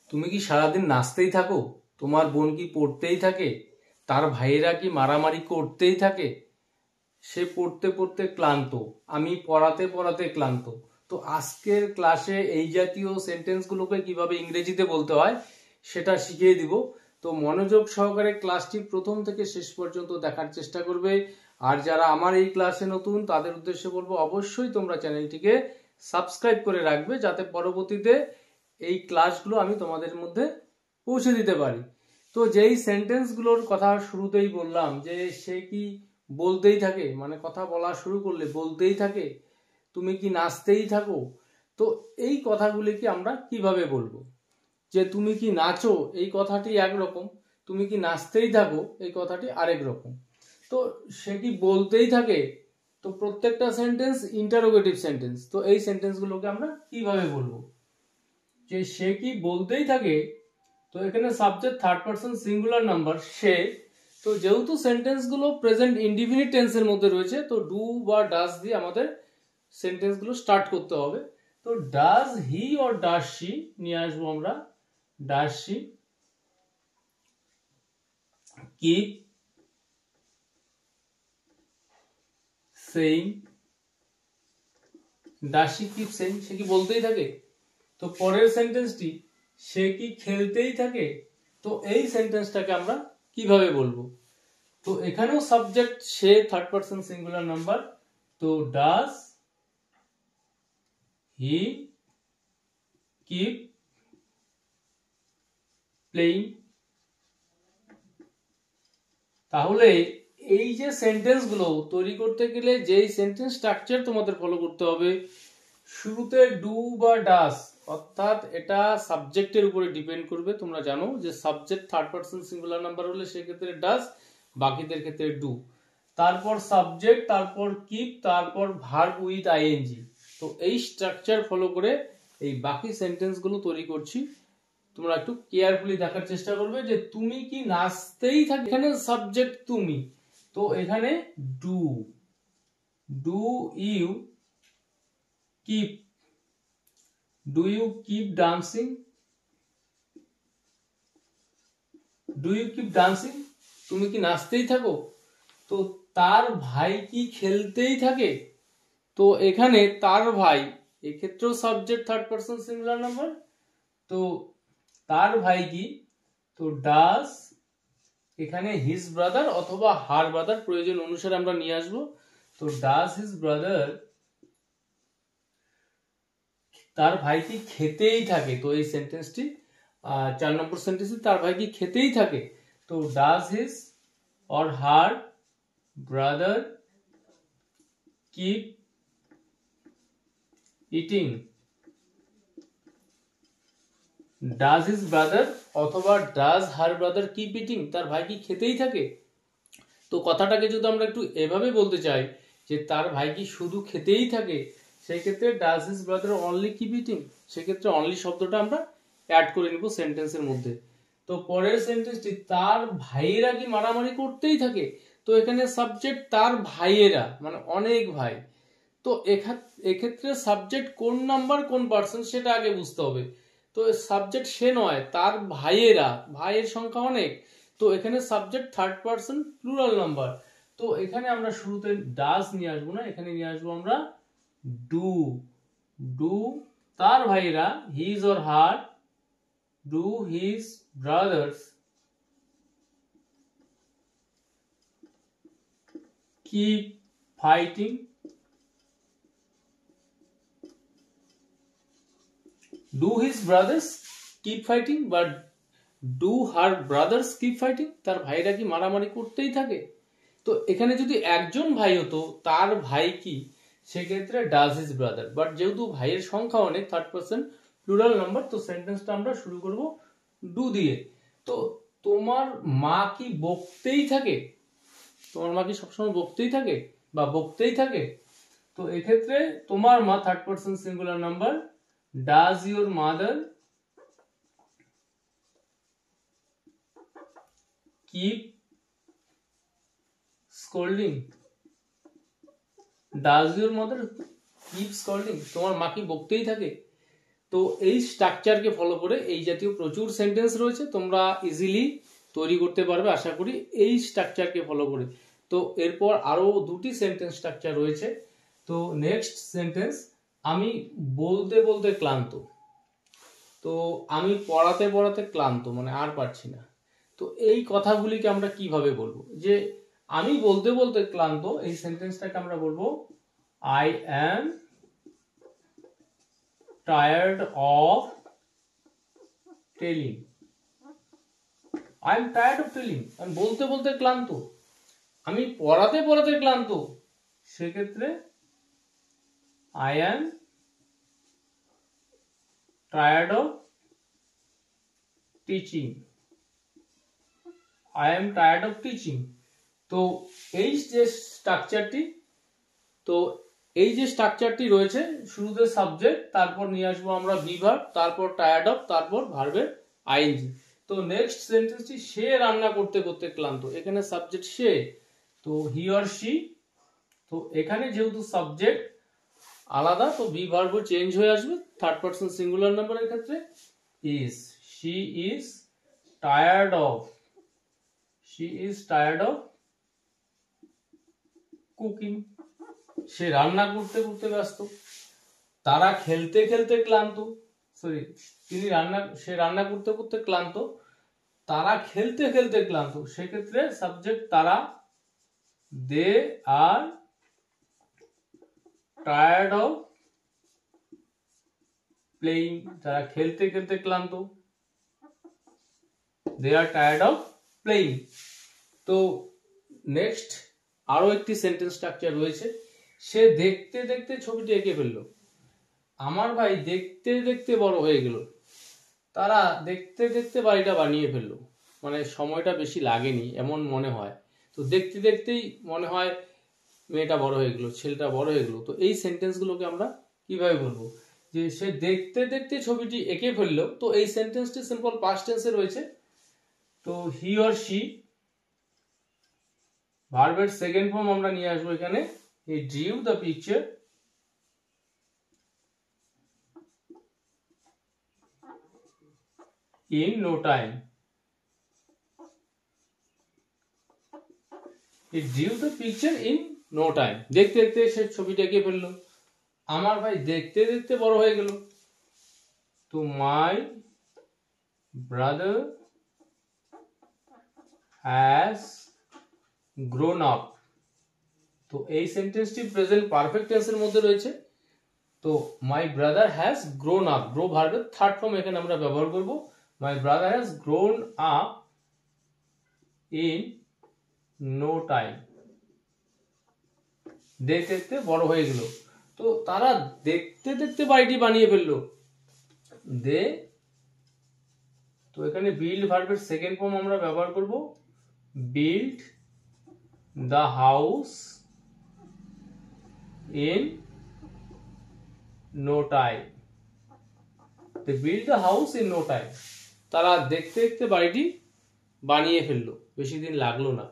তুমি কি সারাদিন নাচতেই থাকো? তোমার বোন কি পড়তেই থাকে? তার ভাইয়েরা কি মারামারি করতেই থাকে? সে পড়তে পড়তে ক্লান্ত, আমি পড়াতে পড়াতে ক্লান্ত। তো আজকের ক্লাসে এই জাতীয় সেন্টেন্সগুলোকে কিভাবে ইংরেজিতে বলতে হয় সেটা শিখিয়ে দিব। তো মনোযোগ সহকারে ক্লাসটি প্রথম থেকে শেষ পর্যন্ত দেখার চেষ্টা করবে। আর যারা আমার এই ক্লাসে নতুন তাদের উদ্দেশ্যে বলবো, অবশ্যই তোমরা চ্যানেলটিকে সাবস্ক্রাইব করে রাখবে, যাতে পরবর্তীতে এই ক্লাসগুলো আমি তোমাদের মধ্যে পৌঁছে দিতে পারি। তো যেই সেন্টেন্সগুলোর কথা শুরুতেই বললাম যে সে কি বলতেই থাকে, মানে কথা বলা শুরু করলে বলতেই থাকে, তুমি কি নাচতেই থাকো। তো এই কথাগুলিকে আমরা কিভাবে বলবো? যে তুমি কি নাচো এই কথাটি একরকম, তুমি কি নাচতেই থাকো এই কথাটি আরেক রকম। তো সে কি বলতেই থাকে, তো প্রত্যেকটা সেন্টেন্স ইন্টারোগেটিভ সেন্টেন্স। তো এই সেন্টেন্সগুলোকে আমরা কিভাবে বলবো? যে সে কি বলতেই থাকে, তো এখানে subject third person singular number সে। তো যেহেতু সেন্টেন্সগুলো প্রেজেন্ট ইনডিফিনিট টেন্সের মধ্যে রয়েছে, তো ডু বা ডাজ দিয়ে আমাদের সেন্টেন্সগুলো স্টার্ট করতে হবে। তো does he or does she নিয়ে আসবো আমরা। Does she keep saying, does she keep saying, সে কি বলতেই থাকে। তো পরের সেন্টেন্সটি, সে কি খেলতেই থাকে। তো এই সেন্টেন্সটাকে আমরা কিভাবে বলবো? তো এখানেও সাবজেক্ট সে থার্ড পারসন সিঙ্গুলার নাম্বার। তো ডাজ হি কিপ প্লেইং। তাহলে এই যে সেন্টেন্সগুলো তৈরি করতে গেলে যেই সেন্টেন্স স্ট্রাকচার তোমাদের ফলো করতে হবে, শুরুতে ডু বা ডাজ, অর্থাৎ এটা সাবজেক্টের উপরে ডিপেন্ড করবে। তোমরা জানো যে subject third person singular number হলে সেক্ষেত্রে ডাজ, বাকিদের ক্ষেত্রে ডু। তারপর সাবজেক্ট, তারপর কিপ, তারপর ভার্ব উইথ আইএনজি। তো এই স্ট্রাকচার ফলো করে এই বাকি সেন্টেন্সগুলো তৈরি করছি। তোমরা একটু কেয়ারফুলি দেখার চেষ্টা করবে যে তুমি কি নাচতেই থাকো, এখানে সাবজেক্ট তুমি, তো এখানে do. Do you keep, do you keep dancing, do you keep dancing, তুমি কি নাচতেই থাকো। তো তার ভাই কি খেলতেই থাকে। তো এখানে তার ভাই, এক্ষেত্রেও subject third person singular number. তো তার ভাই কি, তো ডাজ, এখানে হিজ ব্রাদার অথবা হার ব্রাদার প্রয়োজন অনুসারে আমরা নিয়ে আসবো। তো ডাজ হিজ ব্রাদার, তার ভাই কি খেতেই থাকে। তো এই সেন্টেন্সটি 4 নম্বর সেন্টেন্সটি, তার ভাই কি খেতেই থাকে। তো does his or her brother keep eating. Does his brother অথবা does her brother keep eating, তার ভাই কি খেতেই থাকে। তো কথাটাকে যদি আমরা একটু এভাবে বলতে চাই যে তার ভাই কি শুধু খেতেই থাকে, সেই ক্ষেত্রে does his brother only keep eating, সেক্ষেত্রে অনলি শব্দটা আমরা অ্যাড করে নিব সেন্টেন্সের মধ্যে। তো পরের সেন্টেন্সটি, তার ভাইয়েরা কি মারামারি করতেই থাকে। তো এখানে সাবজেক্ট তার ভাইয়েরা, মানে অনেক ভাই। তো এক্ষেত্রে সাবজেক্ট কোন নাম্বার কোন পার্সন সেটা আগে বুঝতে হবে। তো সাবজেক্ট সে নয়, তার ভাইয়েরা, ভাইয়ের সংখ্যা অনেক। তো এখানে subject third person plural number. তো এখানে আমরা শুরুতে ডাজ নিয়ে আসবো না, এখানে নিয়ে আসবো আমরা ডু। ডু তার ভাইয়েরা, his or her, do his brothers keep fighting. Do his brothers keep fighting বা do her brothers keep fighting, তার ভাইরা কি মারামারি করতেই থাকে। তো এখানে যদি একজন ভাই হতো, তার ভাই কি, সেক্ষেত্রে ডাজ হিজ ব্রাদার। বাট যেহেতু ভাইয়ের সংখ্যা অনেক, থার্ড পারসন প্লুরাল নাম্বার, তো সেন্টেন্সটা আমরা শুরু করব ডু দিয়ে। তো তোমার মা কি বকতেই থাকে, তোমার মা কি সবসময় বকতেই থাকে বা বকতেই থাকে। তো এক্ষেত্রে তোমার মা third person singular number. Does your mother keep scolding, does your mother keep scolding, তোমার মা কি বকতেই থাকে। তো এই স্ট্রাকচারকে ফলো করে এই জাতীয় প্রচুর সেন্টেন্স রয়েছে, তোমরা ইজিলি তৈরি করতে পারবে আশা করি এই স্ট্রাকচারকে ফলো করে। তো এরপর আরো দুটি সেন্টেন্স স্ট্রাকচার রয়েছে। তো নেক্সট সেন্টেন্স, আমি বলতে বলতে ক্লান্ত। তো আমি পড়াতে পড়াতে ক্লান্ত, মানে আর পারছি না। তো এই কথাগুলিকে আমরা কিভাবে বলবো? যে আমি বলতে বলতে ক্লান্ত, এই সেন্টেন্সটাকে আমরা বলবো I am tired of telling. I am tired of telling, আমি বলতে বলতে ক্লান্ত। আমি পড়াতে পড়াতে ক্লান্ত, সেক্ষেত্রে I am tired of teaching. I am tired of teaching. তো এই যে স্ট্রাকচারটি রয়েছে, শুরুতে সাবজেক্ট, তারপর নিয়ে আসবো আমরা বিভার্ব, তারপর টায়ার্ড অফ, তারপর ভার্বের আইএনজি। তো নেক্সট সেন্টেন্সটি, সে রান্না করতে করতে ক্লান্ত। এখানে সাবজেক্ট সে, তো হি অর শি। তো এখানে যেহেতু সাবজেক্ট আলাদা, তো বিভার্ব চেঞ্জ হয়ে আসবে থার্ড পারসন সিঙ্গুলার নাম্বারের ক্ষেত্রে। Is, she is tired of, cooking. সে রান্না করতে করতে ব্যস্ত। তারা খেলতে খেলতে ক্লান্ত, সে রান্না করতে করতে ক্লান্ত, তারা খেলতে খেলতে ক্লান্ত। সেক্ষেত্রে সাবজেক্ট তারা, দে আর টায়ার্ড অফ প্লেইং। তারা খেলতে খেলতে ক্লান্ত, দে আর টায়ার্ড অফ প্লেইং। তো নেক্সট আরো একটি সেন্টেন্স স্ট্রাকচার রয়েছে, সে দেখতে দেখতে ছবিটি এঁকে ফেললো। আমার ভাই দেখতে দেখতে বড় হয়ে গেল। তারা দেখতে দেখতে বাড়িটা বানিয়ে ফেললো, মানে সময়টা বেশি লাগেনি এমন মনে হয়। তো দেখতে দেখতেই মনে হয় মেয়েটা বড় হয়ে গেল, ছেলেটা বড় হয়ে গেল। তো এই সেন্টেন্সগুলোকে আমরা কিভাবে বলবো? যে সে দেখতে দেখতে ছবিটি এঁকে ফেললো। তো এই সেন্টেন্সটি সিম্পল পাস্ট টেন্সে রয়েছে। তো হি অর শি, ভার্বের সেকেন্ড ফর্ম আমরা নিয়ে আসবো এখানে, হি drew the picture in no time. He drew the picture in no time. দেখতে দেখতে সে ছবিটা এঁকে ফেললো। আমার ভাই দেখতে দেখতে বড় হয়ে গেল। তো my brother has grown up. তো এই সেন্টেন্সটি প্রেজেন্ট পারফেক্ট টেন্সের মধ্যে রয়েছে। তো my brother has grown up, grow ভার্বের থার্ড ফর্ম এখানে আমরা ব্যবহার করব। My brother has grown up in no time. দেখতে দেখতে বড় হয়ে গেল। তো তারা দেখতে দেখতে বাড়িটি বানিয়ে ফেললো। দে, তো এখানে বিল্ড ভার্বের সেকেন্ড ফর্ম আমরা ব্যবহার করব, build the house in no time. They build the house in no time. তারা দেখতে দেখতে বাড়িটি বানিয়ে ফেললো, বেশি দিন লাগলো না।